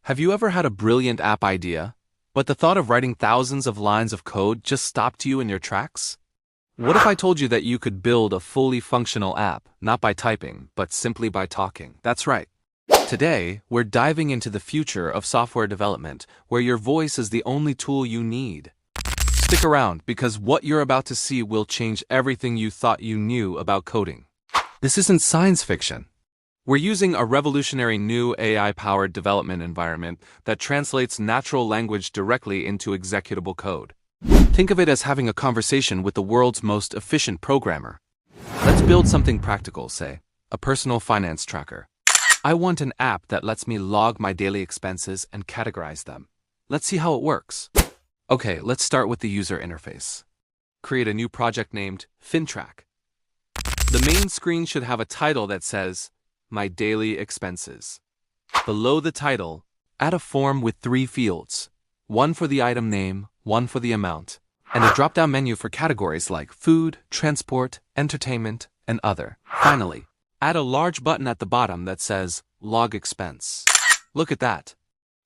Have you ever had a brilliant app idea, but the thought of writing thousands of lines of code just stopped you in your tracks? What if I told you that you could build a fully functional app, not by typing, but simply by talking? That's right. Today, we're diving into the future of software development, where your voice is the only tool you need. Stick around, because what you're about to see will change everything you thought you knew about coding. This isn't science fiction. We're using a revolutionary new AI-powered development environment that translates natural language directly into executable code. Think of it as having a conversation with the world's most efficient programmer. Let's build something practical, say, a personal finance tracker. I want an app that lets me log my daily expenses and categorize them. Let's see how it works. Okay, let's start with the user interface. Create a new project named FinTrack. The main screen should have a title that says, My Daily Expenses. Below the title, add a form with 3 fields, one for the item name, one for the amount, and a drop-down menu for categories like food, transport, entertainment, and other. Finally, add a large button at the bottom that says Log Expense. Look at that.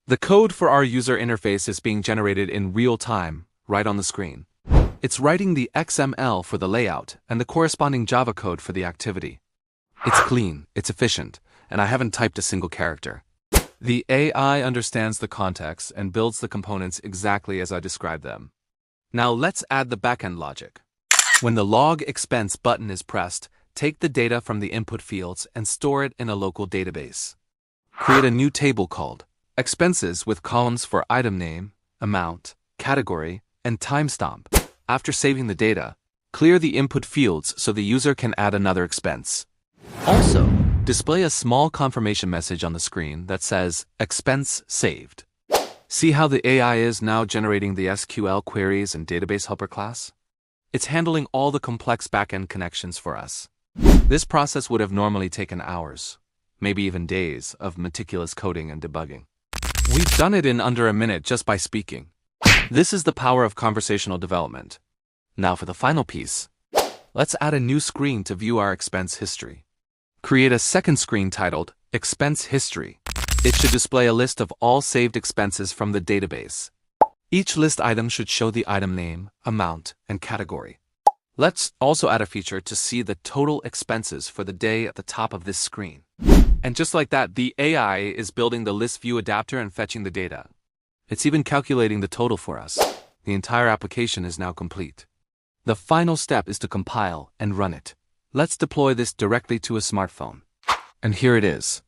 The code for our user interface is being generated in real time, right on the screen. It's writing the XML for the layout and the corresponding Java code for the activity. It's clean, it's efficient, and I haven't typed a single character. The AI understands the context and builds the components exactly as I described them. Now let's add the backend logic. When the Log Expense button is pressed, take the data from the input fields and store it in a local database. Create a new table called Expenses with columns for item name, amount, category, and timestamp. After saving the data, clear the input fields so the user can add another expense. Also, display a small confirmation message on the screen that says Expense Saved. See how the AI is now generating the SQL queries and database helper class? It's handling all the complex backend connections for us. This process would have normally taken hours, maybe even days, of meticulous coding and debugging. We've done it in under a minute just by speaking. This is the power of conversational development. Now for the final piece. Let's add a new screen to view our expense history. Create a second screen titled Expense History. It should display a list of all saved expenses from the database. Each list item should show the item name, amount, and category. Let's also add a feature to see the total expenses for the day at the top of this screen. And just like that, the AI is building the list view adapter and fetching the data. It's even calculating the total for us. The entire application is now complete. The final step is to compile and run it. Let's deploy this directly to a smartphone. And here it is.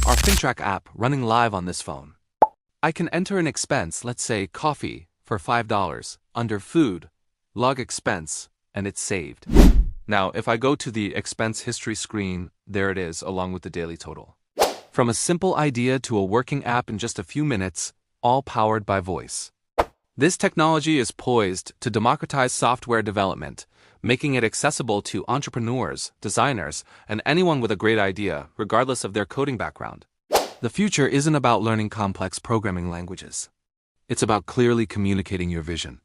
Our FinTrack app running live on this phone. I can enter an expense, let's say coffee, for $5, under food, log expense, and it's saved. Now, if I go to the expense history screen, there it is, along with the daily total. From a simple idea to a working app in just a few minutes, all powered by voice. This technology is poised to democratize software development, making it accessible to entrepreneurs, designers, and anyone with a great idea, regardless of their coding background. The future isn't about learning complex programming languages. It's about clearly communicating your vision.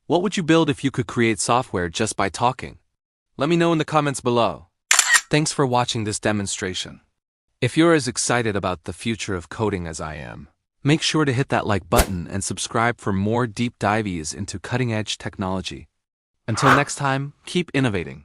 What would you build if you could create software just by talking? Let me know in the comments below. Thanks for watching this demonstration. If you're as excited about the future of coding as I am, make sure to hit that like button and subscribe for more deep dives into cutting-edge technology. Until next time, keep innovating.